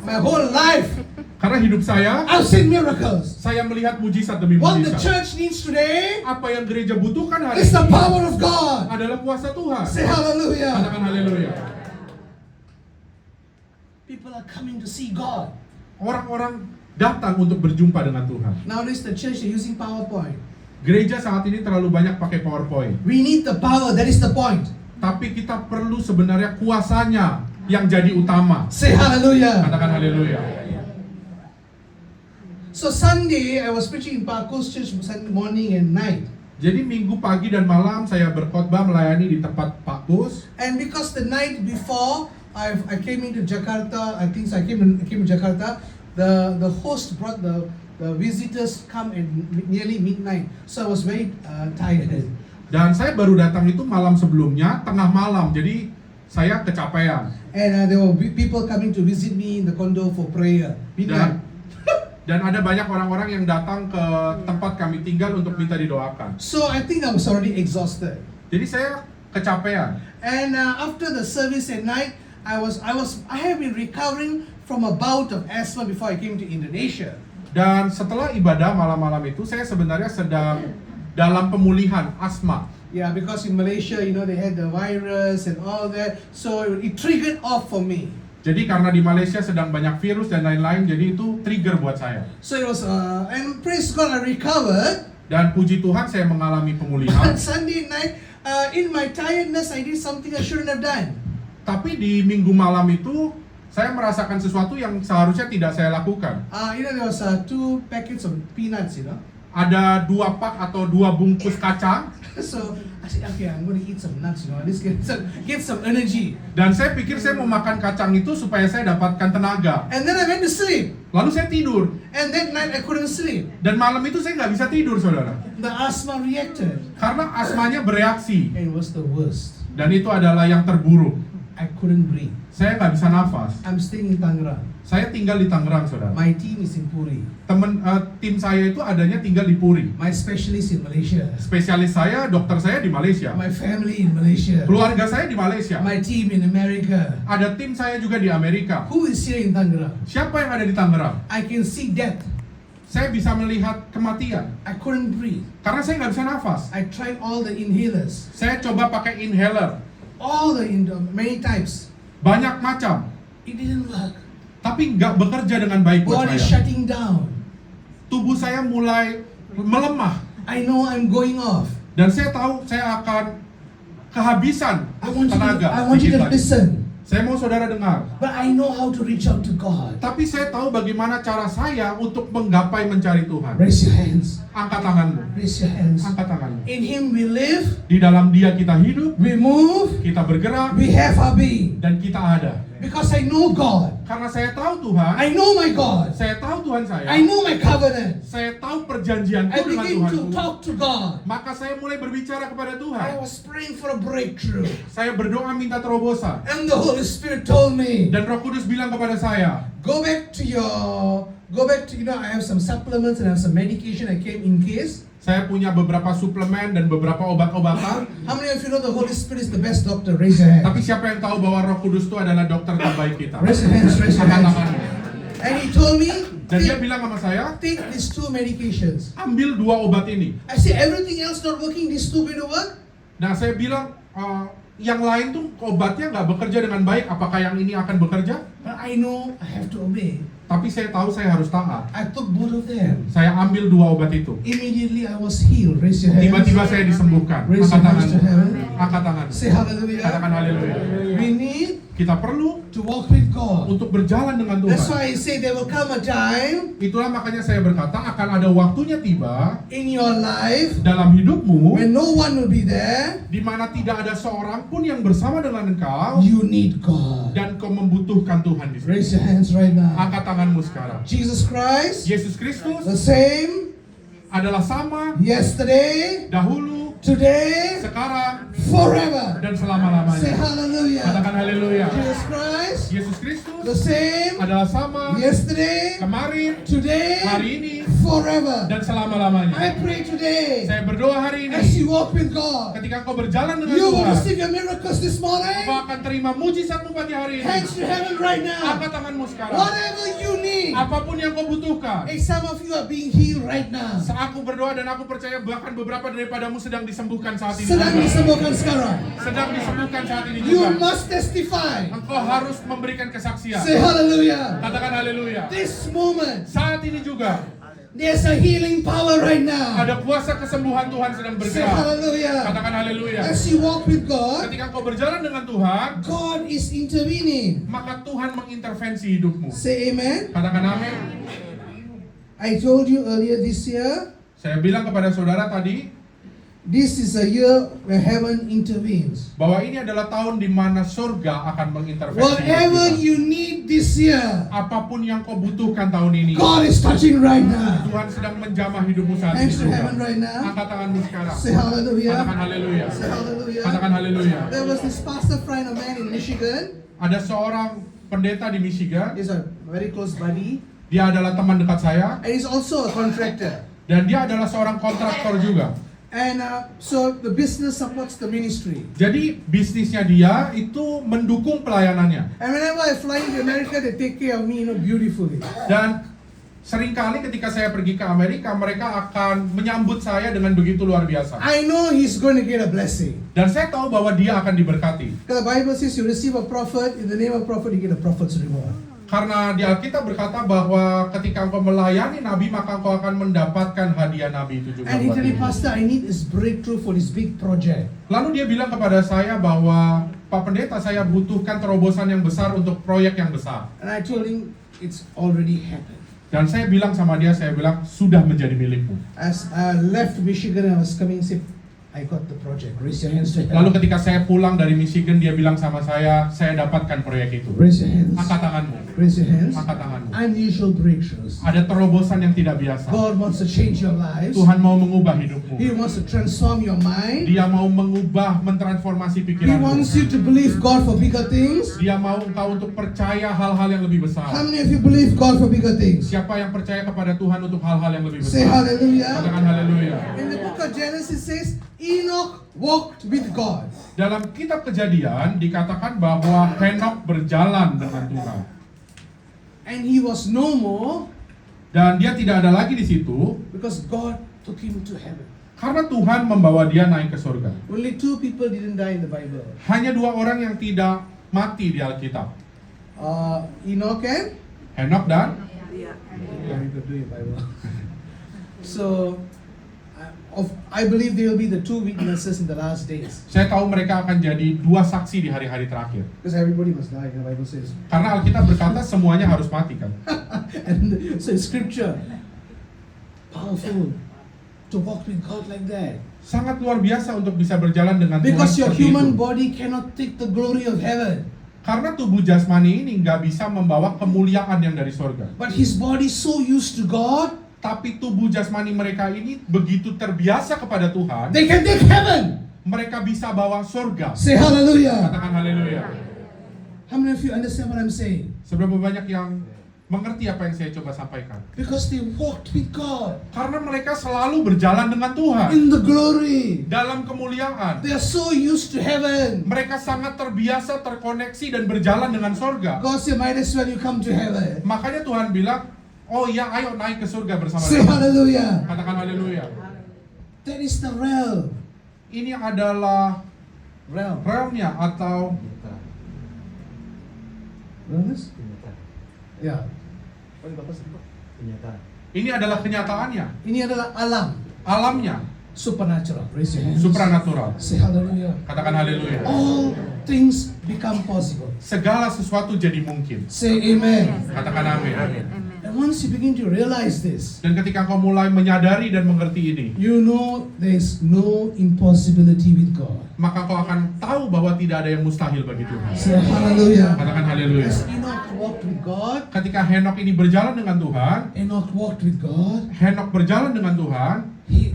my whole life. Karena hidup saya I've seen miracles. melihat mujizat demi What the mujizat. church needs today Apa yang gereja butuhkan hari is the ini power of God. adalah kuasa Tuhan. Say hallelujah. Katakan haleluya. People are coming to see God. Orang-orang datang untuk berjumpa dengan Tuhan. Nowadays the church is using PowerPoint. Gereja saat ini terlalu banyak pakai PowerPoint. We need the power. That is the point. Tapi kita perlu sebenarnya kuasanya yang jadi utama. Say hallelujah. Katakan haleluya. So Sunday I was preaching in Parkos Church Sunday morning and night. Jadi minggu pagi dan malam saya berkhotbah melayani di tempat Pak Kus. And because the night before I came into Jakarta, I think I came to Jakarta, the host brought the visitors come at nearly midnight. So I was very tired. Dan saya baru datang itu malam sebelumnya, tengah malam. Jadi saya kecapean. And there were people coming to visit me in the condo for prayer. Midnight. Dan ada banyak orang-orang yang datang ke tempat kami tinggal untuk minta didoakan. So I think I was already exhausted. Jadi saya kecapean. And after the service at night, I have been recovering from a bout of asthma before I came to Indonesia. Dan setelah ibadah malam-malam itu saya sebenarnya sedang dalam pemulihan asma. Yeah, because in Malaysia, they had the virus and all that, so it triggered off for me. Jadi karena di Malaysia sedang banyak virus dan lain-lain, jadi itu trigger buat saya. So it was, and praise God, I recovered. Dan puji Tuhan saya mengalami pemulihan. But Sunday night, in my tiredness, I did something I shouldn't have done. Tapi di minggu malam itu saya merasakan sesuatu yang seharusnya tidak saya lakukan. There was 2 packets of peanuts, Ada 2 pak atau 2 bungkus kacang. So I said, okay, I'm going to eat some nuts, at least get some energy. Dan saya pikir saya mau makan kacang itu supaya saya dapatkan tenaga. And then I went to sleep. Lalu saya tidur. And that night I couldn't sleep. Dan malam itu saya nggak bisa tidur, saudara. The asthma reacted. Karena asmanya bereaksi. And it was the worst. Dan itu adalah yang terburuk. I couldn't breathe. Saya nggak bisa nafas. I'm staying in Tangerang. Saya tinggal di Tangerang, saudara. My team is in Puri. Tim saya itu adanya tinggal di Puri. My specialist in Malaysia. Spesialis saya, dokter saya di Malaysia. My family in Malaysia. Keluarga saya di Malaysia. My team in America. Ada tim saya juga di Amerika. Who is here in Tangerang? Siapa yang ada di Tangerang? I can see death. Saya bisa melihat kematian. I couldn't breathe. Karena saya nggak bisa nafas. I tried all the inhalers. Saya coba pakai inhaler. Many types. Banyak macam. It didn't work. Tapi nggak bekerja dengan baik buat Body saya. shutting down. Tubuh saya mulai melemah. I know I'm going off. Dan saya tahu saya akan kehabisan I want tenaga. you dikit to lagi. listen. Saya mau saudara dengar. But I know how to reach out to God. Tapi saya tahu bagaimana cara saya untuk menggapai mencari Tuhan. Raise your hands. Angkat tanganmu. Raise your hands. Angkat tanganmu. In Him we live, Di dalam Dia kita hidup, we move, kita bergerak, we have our being. dan kita ada. Because I know God. Karena saya tahu Tuhan, I know my God. saya tahu Tuhan saya, I know my covenant. saya tahu perjanjianku I dengan begin Tuhan. to talk to God. Maka saya mulai berbicara kepada I Tuhan. was praying for a breakthrough. Saya berdoa minta terobosan. And the Holy Spirit told me, Dan Roh Kudus bilang kepada saya, go back to, I have some supplements and I have some medication I came in case. saya punya beberapa suplemen dan beberapa obat-obatan. How many of you know the Holy Spirit is the best doctor? Raise your hand. Tapi siapa yang tahu bahwa Roh Kudus itu adalah dokter terbaik kita? Raise your hands, raise your Angkat hands. tanganmu. And he told me, Dan dia bilang sama saya, take these 2 medications. ambil 2 obat ini. I said, everything else not working, these 2 will work? Nah, saya bilang, yang lain tuh obatnya nggak bekerja dengan baik. Apakah yang ini akan bekerja? But I know I have to obey. Tapi saya tahu saya harus taat. I took both of them. Saya ambil 2 obat itu. Immediately I was healed. Raise your hands. Tiba-tiba saya disembuhkan. Raise Angkat your hands to tanganmu. heaven. Angkat tanganmu. Say hallelujah. Katakan haleluya. We need Kita perlu to walk with God. untuk berjalan dengan That's Tuhan. why I say there will come a time Itulah makanya saya berkata akan ada waktunya tiba in your life dalam hidupmu when no one will be there. di mana tidak ada seorang pun yang bersama dengan engkau You need God. dan kau membutuhkan Tuhan di situ. Raise your hands right now. Angkat tanganmu sekarang. Jesus Christ, Yesus Kristus the same adalah sama yesterday, dahulu, today, sekarang, forever. dan Say selama-lamanya. hallelujah. Katakan haleluya. Jesus Christ, Yesus Kristus the same adalah sama yesterday, kemarin, today, hari ini, forever. dan selama-lamanya. I pray today, Saya berdoa hari as ini, you walk with God, ketika kau berjalan dengan you will Tuhan, receive your miracles this morning. kau akan terima mujizatmu pagi hari ini. Hands to heaven right now. Angkat tanganmu sekarang. Whatever you need. Apapun yang kau butuhkan. Some of you are being healed right now. Aku berdoa dan aku percaya bahkan beberapa daripadamu sedang disembuhkan saat ini. Sedang juga. disembuhkan sekarang. Sedang disembuhkan saat ini You juga. must testify. Engkau harus memberikan kesaksian. Say hallelujah. Katakan haleluya. This moment, Saat ini juga there's a healing power right now. ada kuasa kesembuhan Tuhan sedang Say bergerak. hallelujah. Katakan haleluya. As you walk with God, Ketika kau berjalan dengan Tuhan, God is intervening. maka Tuhan mengintervensi hidupmu. Say amen. Katakan amin. I told you earlier this year, Saya bilang kepada saudara tadi, this is a year where heaven intervenes. Bahwa ini adalah tahun di mana surga akan mengintervensi hidup Whatever kita. you need this year, Apapun yang kau butuhkan tahun ini, God is touching right now. Tuhan sedang menjamah hidupmu saat ini Hands to juga. heaven right now. Angkat tanganmu sekarang. Say hallelujah. Katakan haleluya. Say hallelujah. Katakan haleluya. There was this pastor friend of mine in Michigan. Ada seorang pendeta di Michigan. He's a very close buddy. Dia adalah teman dekat saya. And he's also a contractor. Dan dia adalah seorang kontraktor juga. And so the business supports the ministry. Jadi bisnisnya dia itu mendukung pelayanannya. And whenever I fly to America, they take care of me, beautifully. Dan seringkali ketika saya pergi ke Amerika, mereka akan menyambut saya dengan begitu luar biasa. I know he's going to get a blessing. Dan saya tahu bahwa dia akan diberkati. Because the Bible says you receive a prophet, in the name of prophet you get a prophet's reward. Karena di Alkitab berkata bahwa ketika engkau melayani Nabi, maka engkau akan mendapatkan hadiah Nabi itu juga. And he buat told me, dirimu. Pastor, I need this breakthrough for this big project. Lalu dia bilang kepada saya bahwa, Pak Pendeta, saya butuhkan terobosan yang besar untuk proyek yang besar. And I told him, it's already happened. Dan saya bilang sama dia, saya bilang, sudah menjadi milikmu. As I left Michigan, I was coming, said, I got the project. Raise your hands to heaven. Lalu ketika saya pulang dari Michigan, dia bilang sama saya dapatkan proyek itu. Raise your hands. Angkat tanganmu. Raise your hands. Angkat tanganmu. Unusual breakthroughs. Ada terobosan yang tidak biasa. God wants to change your lives. Tuhan mau mengubah hidupmu. He wants to transform your mind. Dia mau mengubah, mentransformasi He pikiranmu. wants you to believe God for bigger things. Dia mau engkau untuk percaya hal-hal yang lebih besar. How many of you believe God for bigger things? Siapa yang percaya kepada Tuhan untuk hal-hal yang lebih Say besar? hallelujah. Katakan haleluya. In the book of Genesis says, Enoch walked with God. Dalam kitab Kejadian dikatakan bahwa Henok berjalan dengan Tuhan. And he was no more Dan dia tidak ada lagi di situ because God took him to heaven. karena Tuhan membawa dia naik ke surga. Only 2 people didn't die in the Bible. Hanya 2 orang yang tidak mati di Alkitab. Enoch and Henok dan very good doing Bible. So, I believe they will be the 2 witnesses in the last days. saya tahu mereka akan jadi 2 saksi di hari-hari terakhir. Because everybody must die, the Bible says. Karena Alkitab berkata semuanya harus mati kan. And so Scripture, powerful to walk with God like that. Sangat luar biasa untuk bisa berjalan dengan Tuhan Because your seperti human itu. body cannot take the glory of heaven. Karena tubuh jasmani ini nggak bisa membawa kemuliaan yang dari surga. But his body so used to God, Tapi tubuh jasmani mereka ini begitu terbiasa kepada Tuhan, they can take heaven. mereka bisa bawa surga. Say hallelujah. Katakan haleluya. How many of you understand what I'm saying? Seberapa banyak yang mengerti apa yang saya coba sampaikan? Because they walked with God Karena mereka selalu berjalan dengan Tuhan in the glory. dalam kemuliaan. They are so used to heaven. Mereka sangat terbiasa, terkoneksi dan berjalan dengan surga. God said, might as well you come to heaven. Makanya Tuhan bilang, oh ya, ayo naik ke surga bersama Say dengan. hallelujah. Katakan haleluya. That is the realm. Ini adalah Realm. realmnya atau Realness? Yeah. What did Bapak say? ini adalah kenyataannya, Ini adalah alam. alamnya, Supernatural. Raise your hands. supranatural. Say hallelujah. Katakan haleluya. All things become possible. Segala sesuatu jadi mungkin. Say amen. Katakan amin. And once you begin to realize this, Dan ketika kau mulai menyadari dan mengerti ini, you know there's no impossibility with God. maka kau akan tahu bahwa tidak ada yang mustahil bagi Tuhan. Say hallelujah. Katakan haleluya. As Enoch walked with God, Ketika Henok ini berjalan dengan Tuhan, Enoch walked with God, Henok berjalan dengan Tuhan, he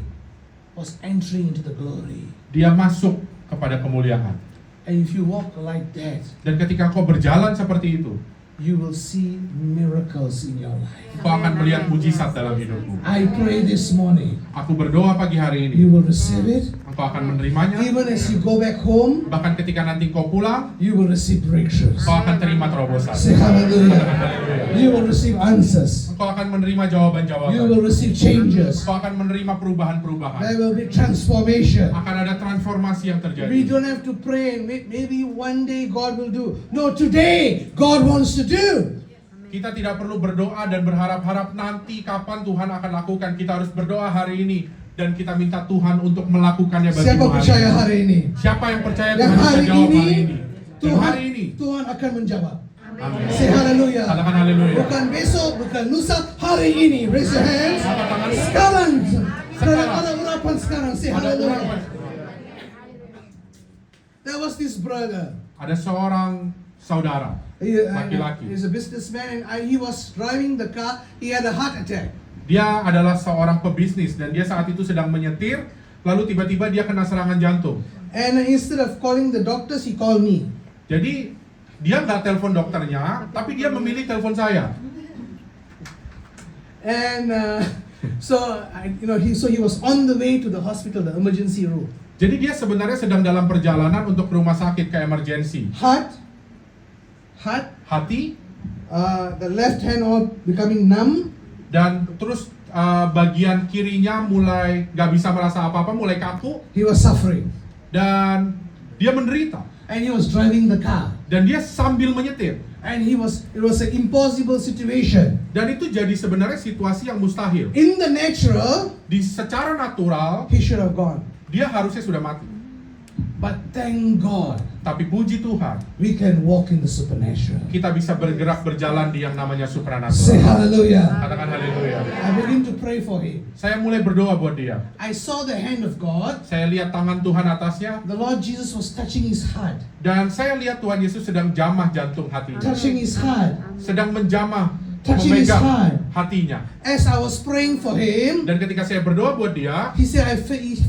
was entering into the glory. dia masuk kepada kemuliaan. And if you walk like that, Dan ketika kau berjalan seperti itu, you will see miracles in your life. kau akan melihat mujizat dalam hidupmu. I pray this morning, Aku berdoa pagi hari you ini, will receive it. engkau akan menerimanya. Even as you go back home, Bahkan ketika nanti kau pulang, you will receive breakthroughs. kau akan terima terobosan. Say Katakan hallelujah. haleluya. You will receive answers. Engkau akan menerima You jawaban-jawaban. will receive changes. Kau akan menerima perubahan-perubahan. There will be transformation. Akan ada transformasi yang We terjadi. don't have to pray, maybe one day God will do. No, today God wants to do. Kita tidak perlu berdoa dan berharap-harap nanti kapan Tuhan akan lakukan. Kita harus berdoa hari ini dan kita minta Tuhan untuk melakukannya bagi Siapa Tuhan. percaya hari ini? Siapa yang percaya Yang Tuhan bisa hari jawab ini, hari ini? Dan Tuhan, hari ini. Tuhan akan menjawab. Amin. Say hallelujah. Katakan haleluya. Bukan besok, bukan lusa, hari ini. Raise your hands. Angkat tangan. Sekarang. Sekarang. Ada berapa urapan sekarang. Say Ada hallelujah. urapan. There was this brother. Ada seorang saudara laki-laki. He's a businessman and he was driving the car. He had a heart attack. Dia adalah seorang pebisnis dan dia saat itu sedang menyetir, lalu tiba-tiba dia kena serangan jantung. And instead of calling the doctors, he called me. Jadi dia nggak telepon dokternya, tapi dia memilih telepon saya. And he was on the way to the hospital, the emergency room. Jadi dia sebenarnya sedang dalam perjalanan untuk ke rumah sakit ke emergency. Heart, Hati the left hand all becoming numb. dan terus bagian kirinya mulai nggak bisa merasa apa-apa, mulai kaku He was suffering. dan dia menderita. And he was driving the car. Dan dia sambil menyetir. And it was an impossible situation. Dan itu jadi sebenarnya situasi yang mustahil. In the natural, Secara natural he should have gone. dia harusnya sudah mati. But thank God, Tapi puji Tuhan, we can walk in the supernatural. kita bisa bergerak berjalan di yang namanya Say supranatural. hallelujah. Katakan haleluya. I begin to pray for him. Saya mulai berdoa buat dia. I saw the hand of God. Saya lihat tangan Tuhan atasnya The Lord Jesus was touching his heart. dan saya lihat Tuhan Yesus sedang jamah jantung hatinya. Touching his heart. Sedang menjamah, Touching his memegang heart. hatinya. As I was praying for him, Dan ketika saya berdoa buat dia, he said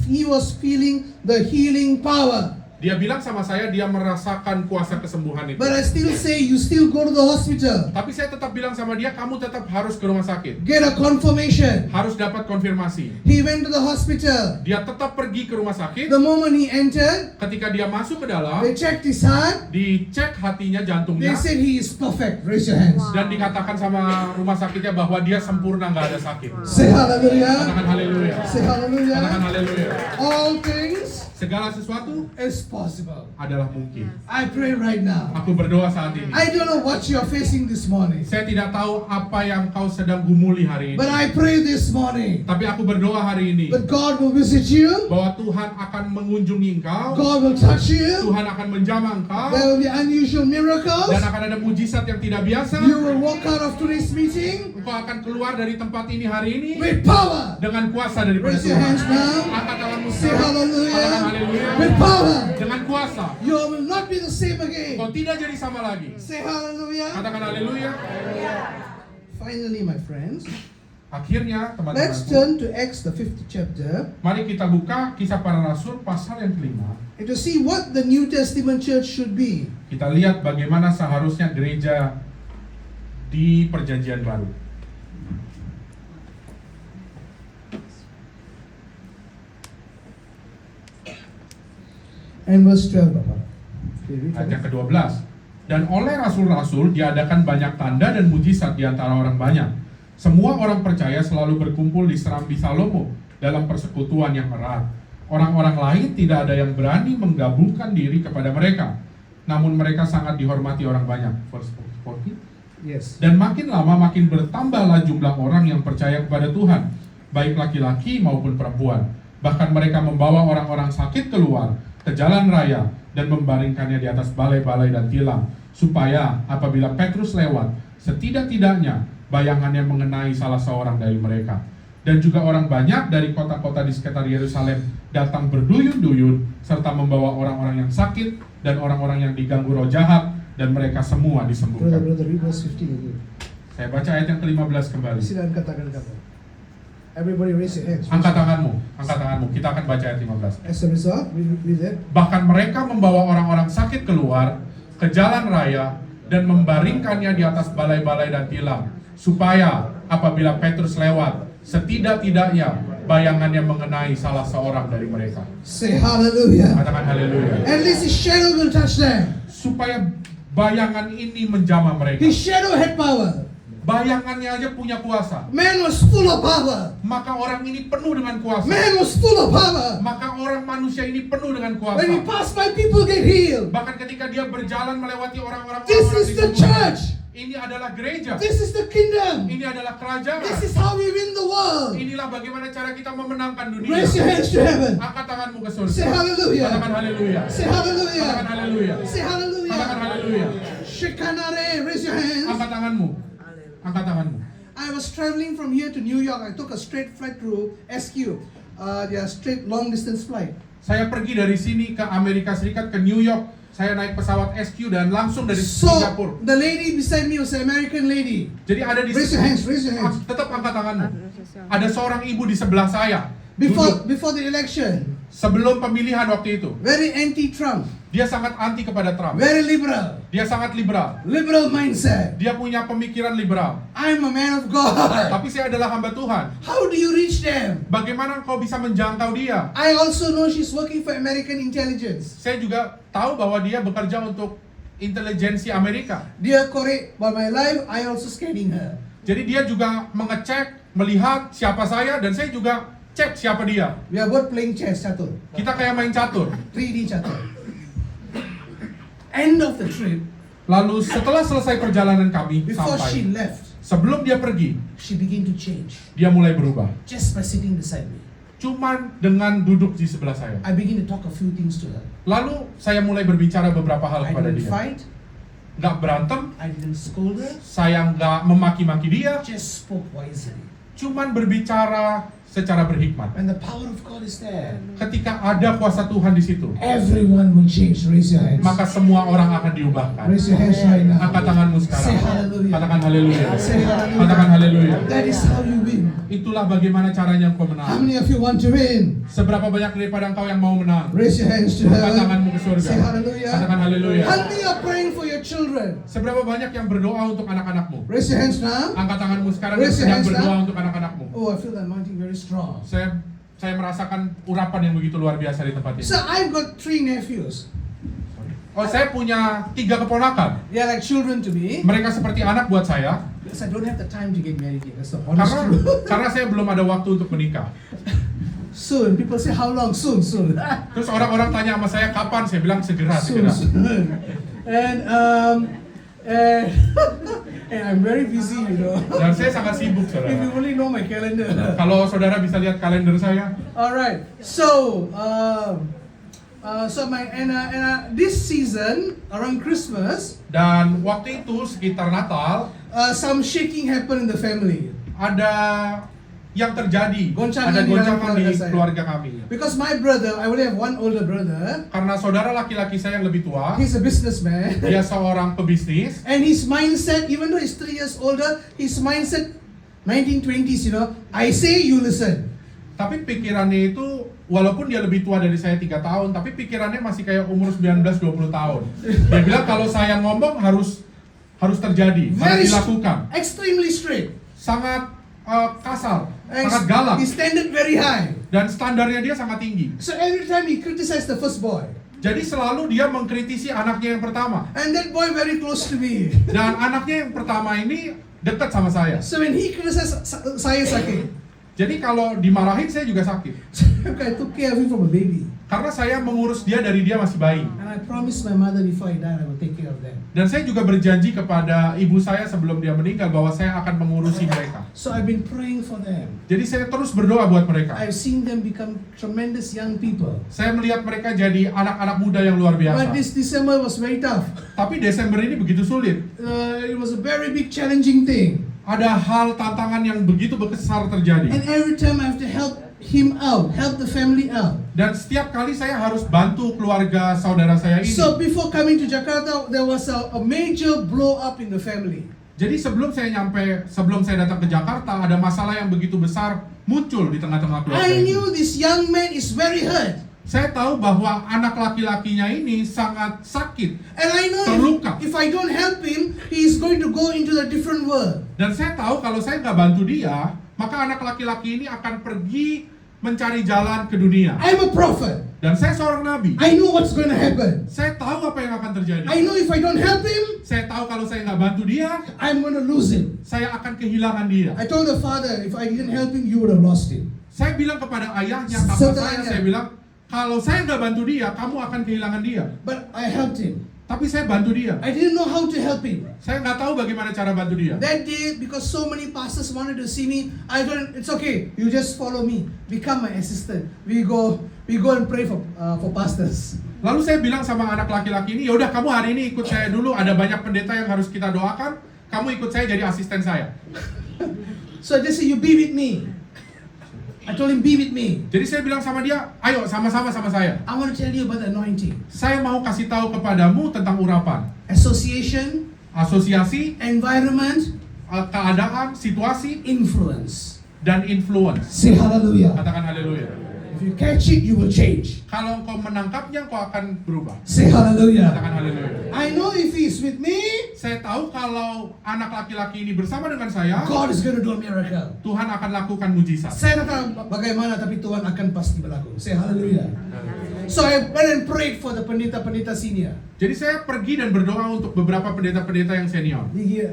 he was feeling the healing power. dia bilang sama saya dia merasakan kuasa kesembuhan itu. But I still say you still go to the hospital. Tapi saya tetap bilang sama dia, kamu tetap harus ke rumah sakit. Get a confirmation. Harus dapat konfirmasi. He went to the hospital. Dia tetap pergi ke rumah sakit. The moment he entered, Ketika dia masuk ke dalam, they checked his heart. dicek hatinya, jantungnya, They said he is perfect. Raise your hands. dan dikatakan sama rumah sakitnya bahwa dia sempurna, nggak ada sakit. Say hallelujah. Katakan haleluya. Say Katakan hallelujah. haleluya. All things Segala sesuatu is possible. adalah mungkin. I pray right now. Aku berdoa saat ini. I don't know what you are facing this morning, Saya tidak tahu apa yang kau sedang gumuli hari ini. but I pray this morning Tapi aku berdoa hari ini that God will visit you, bahwa Tuhan akan mengunjungi engkau. God will touch you, Tuhan akan menjamah engkau. there will be unusual miracles, Dan akan ada mujizat yang tidak biasa. you will walk out of today's meeting Engkau akan keluar dari tempat ini hari ini with power. dengan kuasa daripada Raise your Tuhan. hands now. Angkat tanganmu Say sekarang. Katakan hallelujah. haleluya. With power. Dengan kuasa. You will not be the same again. Kau tidak jadi sama lagi. Say hallelujah. Katakan haleluya. Finally, my friends, Akhirnya let's teman-teman, turn to Acts the 5th chapter mari kita buka Kisah Para Rasul pasal yang kelima. and to see what the New Testament church should be. Kita lihat bagaimana seharusnya gereja di Perjanjian Baru. And verse 12, Bapak. Okay, read Ayat yang it. ke-12. Dan oleh rasul-rasul diadakan banyak tanda dan mujizat di antara orang banyak. Semua orang percaya selalu berkumpul di serambi Salomo dalam persekutuan yang erat. Orang-orang lain tidak ada yang berani menggabungkan diri kepada mereka. Namun mereka sangat dihormati orang banyak. Verse 40. Yes. Dan makin lama makin bertambahlah jumlah orang yang percaya kepada Tuhan, baik laki-laki maupun perempuan. Bahkan mereka membawa orang-orang sakit keluar ke jalan raya dan membaringkannya di atas balai-balai dan tilam, supaya apabila Petrus lewat, setidak-tidaknya bayangannya mengenai salah seorang dari mereka. Dan juga orang banyak dari kota-kota di sekitar Yerusalem datang berduyun-duyun serta membawa orang-orang yang sakit dan orang-orang yang diganggu roh jahat, dan mereka semua disembuhkan. Brother, read verse 15 again. Saya baca ayat yang ke-15 kembali. Sila angkat tangan kamu. Everybody raise your hands. Angkat tanganmu, angkat tanganmu. Kita akan baca ayat 15. As a result, read that. Bahkan mereka membawa orang-orang sakit keluar ke jalan raya dan membaringkannya di atas balai-balai dan tilam, supaya apabila Petrus lewat, setidak-tidaknya bayangannya mengenai salah seorang dari mereka. Say hallelujah. Katakan haleluya. At least his shadow will touch them. Supaya bayangan ini menjamah mereka. His shadow had power. Bayangannya aja punya kuasa. Man was full of power. Maka orang ini penuh dengan kuasa. Man was full of power. Maka orang manusia ini penuh dengan kuasa. When he passed by, people get healed. Bahkan ketika dia berjalan melewati orang-orang, This is the church. Ini adalah gereja. This is the kingdom. Ini adalah kerajaan. This is how we win the world. Inilah bagaimana cara kita memenangkan dunia. Raise your hands to heaven. Angkat tanganmu ke surga. Say hallelujah. Katakan haleluya. Say hallelujah. Katakan haleluya. Say Katakan hallelujah. haleluya. Shekinah, raise your hands. Angkat tanganmu. Angkat tanganmu. I was traveling from here to New York. I took a straight flight to SQ. their straight long distance flight. Saya pergi dari sini ke Amerika Serikat, ke New York. Saya naik pesawat SQ dan langsung dari So Singapura. the lady beside me was an American lady. Jadi ada di Raise your hands, raise your hands. Tetap angkat tanganmu. Ada seorang ibu di sebelah saya. Duduk. Before the election, Sebelum pemilihan waktu itu, very anti-Trump, dia sangat anti kepada Trump. very liberal, Dia sangat liberal. liberal mindset. Dia punya pemikiran liberal. I'm a man of God. Tapi saya adalah hamba Tuhan. How do you reach them? Bagaimana engkau bisa menjangkau dia? I also know she's working for American intelligence. Saya juga tahu bahwa dia bekerja untuk intelijensi Amerika. Dear Corey, by my life, I also scanning her. Jadi dia juga mengecek, melihat siapa saya, dan saya juga cek siapa dia. We are both playing chess, catur. Kita kayak main catur. 3D catur. End of the trip, Lalu setelah selesai perjalanan kami before she sampai, left, sebelum dia pergi, she began to change. dia mulai berubah. Just by sitting beside me. Cuman dengan duduk di sebelah saya. I begin to talk a few things to her. Lalu saya mulai berbicara beberapa hal I kepada didn't dia. fight, Nggak berantem, I didn't scold her, saya nggak memaki-maki dia, just spoke wisely. cuman berbicara secara berhikmat. And the power of God is there. Ketika ada kuasa Tuhan di situ, Everyone will change. Raise your hands. maka semua orang akan diubahkan. Raise your hands right now. Angkat tanganmu Say sekarang. hallelujah. Katakan haleluya. Say hallelujah. Katakan haleluya. That is how you win. Itulah bagaimana caranya engkau How menang. many of you want to win? Seberapa banyak daripada engkau yang mau menang? Raise your hands to Angkat heaven. tanganmu ke surga. Say hallelujah. Katakan haleluya. How many are praying for your children? Seberapa banyak yang berdoa untuk anak-anakmu? Raise your hands now. Angkat tanganmu sekarang yang Raise your sedang hands berdoa now. untuk anak-anakmu. Oh, I feel the anointing very strong. Saya merasakan urapan yang begitu luar biasa di tempat ini. So I've got 3 nephews. Oh, saya punya 3 keponakan. They are like children to me. Mereka seperti anak buat saya. Because I don't have the time to get married yet. That's the honest Karena truth. karena saya belum ada waktu untuk menikah. Soon. People say, how long? Soon, soon. Terus orang-orang tanya sama saya kapan, saya bilang segera, Soon, segera. soon. And and I'm very busy, you know. Dan saya sangat sibuk, If you saudara. only know my calendar. Kalau saudara bisa lihat kalender saya, All right. So, this season around Christmas, dan waktu itu sekitar Natal some shaking happened in the family ada yang terjadi, Goncangan ada di dalam goncangan di keluarga saya. keluarga kami. because my brother, I only have one older brother. Karena saudara laki-laki saya yang lebih tua, He's a businessman, dia seorang pebisnis, and his mindset, even though he's 3 years older, his mindset 1920s. You know, I say you listen. tapi pikirannya itu walaupun dia lebih tua dari saya 3 tahun, tapi pikirannya masih kayak umur 19-20 tahun. Dia bilang kalau saya ngomong harus terjadi, harus dilakukan. Extremely strict. Sangat kasar, And sangat galak, his standard very high. dan standarnya dia sangat tinggi. So every time he criticized the first boy, Jadi selalu dia mengkritisi anaknya yang pertama. and that boy very close to me. Dan anaknya yang pertama ini dekat sama saya. So when he criticized, saya sakit. Jadi kalau dimarahin saya juga sakit. I took care of him from a baby. Karena saya mengurus dia dari dia masih bayi. And I promised my mother before I die, I will take care of them. Dan saya juga berjanji kepada ibu saya sebelum dia meninggal bahwa saya akan mengurusi mereka. So I've been praying for them. Jadi saya terus berdoa buat mereka. I've seen them become tremendous young people. Saya melihat mereka jadi anak-anak muda yang luar But biasa. this December was very tough. Tapi Desember ini begitu sulit. It was a very big challenging thing. Ada hal tantangan yang begitu besar terjadi. And every time I have to help him out, help the family out. Dan setiap kali saya harus bantu keluarga saudara saya ini. So before coming to Jakarta, there was a major blow up in the family. Jadi sebelum saya datang ke Jakarta, ada masalah yang begitu besar muncul di tengah-tengah keluarga I ini. knew this young man is very hurt. Saya tahu bahwa anak laki-lakinya ini sangat sakit. And I know Terluka. if I don't help him, he is going to go into the different world. Dan saya tahu kalau saya nggak bantu dia, maka anak laki-laki ini akan pergi mencari jalan ke dunia. I'm a prophet. Dan saya seorang nabi. I know what's going to happen. Saya tahu apa yang akan terjadi. I know if I don't help him, Saya tahu kalau saya nggak bantu dia, I'm going to lose him. saya akan kehilangan dia. I told the father, if I didn't help him, you would have lost him. Saya bilang kepada ayahnya, kakak Saudaranya. saya bilang, kalau saya nggak bantu dia, kamu akan kehilangan dia. But I helped him. Tapi saya bantu dia. I didn't know how to help him. Saya nggak tahu bagaimana cara bantu dia. That day, because so many pastors wanted to see me, I told him, it's okay, you just follow me, become my assistant. We go and pray for pastors. Lalu saya bilang sama anak laki-laki ini, yaudah kamu hari ini ikut saya dulu, ada banyak pendeta yang harus kita doakan, kamu ikut saya jadi asisten saya. So they say, you be with me. I told him, be with me. Jadi saya bilang sama dia, ayo sama-sama sama saya. I want to tell you about the anointing. Saya mau kasih tahu kepadamu tentang urapan, Association, asosiasi, environment, keadaan, situasi, influence. dan influence. Say hallelujah. Katakan haleluya. If you catch it, you will change. Kalau engkau menangkapnya, engkau akan berubah. Say hallelujah. Katakan haleluya. I know if he's with me, Saya tahu kalau anak laki-laki ini bersama dengan saya, God is going to do a miracle. Tuhan akan lakukan mujizat. Saya tak tahu bagaimana, tapi Tuhan akan pasti berlaku. Say hallelujah. So I went and prayed for the pendeta senior. Jadi saya pergi dan berdoa untuk beberapa pendeta-pendeta yang senior.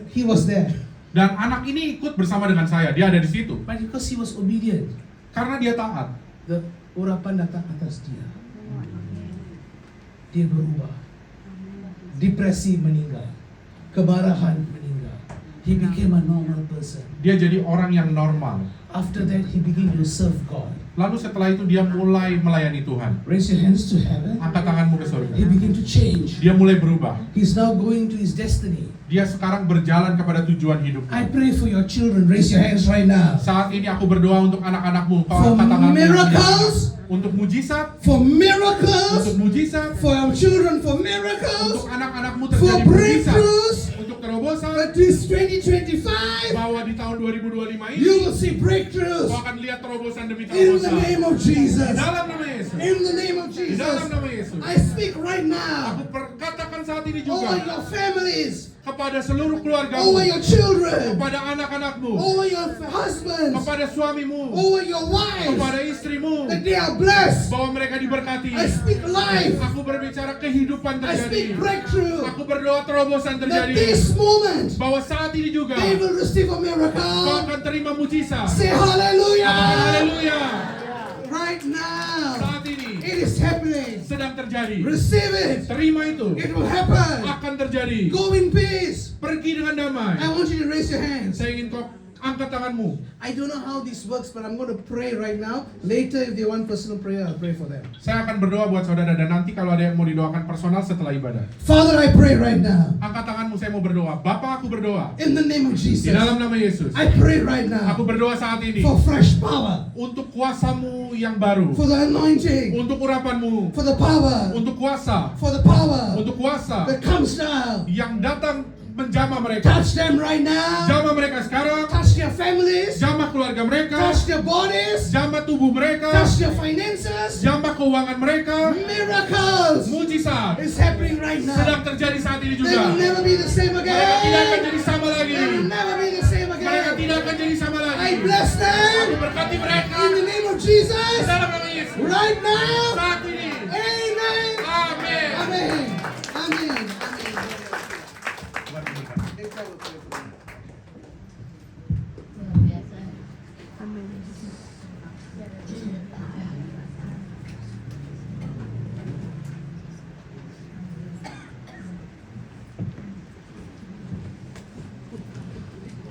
He was there. Dan anak ini ikut bersama dengan saya, dia ada di situ. But because he was obedient, Karena dia taat. the urapan datang atas dia. Dia berubah. Depresi meninggal. Kemarahan meninggal. He became a normal person. Dia jadi orang yang normal. After that, he began to serve God. Lalu setelah itu dia mulai melayani Tuhan. Raise your hands to heaven. Angkat tanganmu ke surga. He began to change. Dia mulai berubah. He's now going to his destiny. Dia sekarang berjalan kepada tujuan I hidupnya. pray for your children. Raise your hands right now. Saat ini aku berdoa untuk anak-anakmu. Kau For angkat tanganmu. miracles, Untuk mujizat. for miracles, Untuk mujizat. for your children, for Untuk miracles, anak-anakmu for terjadi mujizat. breakthroughs. Untuk terobosan. But this 2025, Bahwa di tahun 2025 ini you will see breakthroughs kau akan lihat terobosan demi in the terobosan. name of Di Jesus. dalam nama Yesus. In the name of Di dalam Jesus. nama Yesus. I speak right now Aku katakan saat ini over juga your families, kepada seluruh keluargamu, over your children, kepada anak-anakmu, over your husbands, kepada suamimu, over your kepada wives, istrimu, that they are blessed. bahwa mereka diberkati. I speak life. Aku berbicara kehidupan I speak terjadi. breakthrough. Aku berdoa terobosan That terjadi. this moment, Bahwa saat ini juga they will receive a kau miracle. akan terima mujizat. Say Katakan hallelujah. haleluya. Right now, Saat ini it is happening. sedang terjadi. Receive it. Terima itu. It will happen. Akan terjadi. Go in peace. Pergi dengan damai. I want you to raise your hands. Saya ingin kau angkat tanganmu. I don't know how this works, but I'm going to pray right now. Later, if they want personal prayer, I'll pray for them. Saya akan berdoa buat saudara dan nanti kalau ada yang mau didoakan personal setelah ibadah. Father, I pray right now. Angkat tanganmu, saya mau berdoa. Bapa, aku berdoa. In the name of Di Jesus, dalam nama Yesus. I pray right Aku now berdoa saat ini. for fresh power, Untuk kuasamu yang baru. for the anointing, Untuk urapanmu. for the power, Untuk kuasa. for the power Untuk kuasa. that comes now. Yang datang menjamah mereka. Touch them right now. Jamah mereka sekarang. Touch their families. Jamah keluarga mereka. Touch their bodies. Jamah tubuh mereka. Touch their finances. Jamah keuangan mereka. Miracles Mujizat is happening right now. sedang terjadi saat ini They juga. will never be the same Mereka tidak akan again. jadi sama lagi. They will never be the same Mereka again. tidak akan jadi sama lagi. I bless Aku them berkati mereka in the name of di Jesus dalam nama Yesus. right now.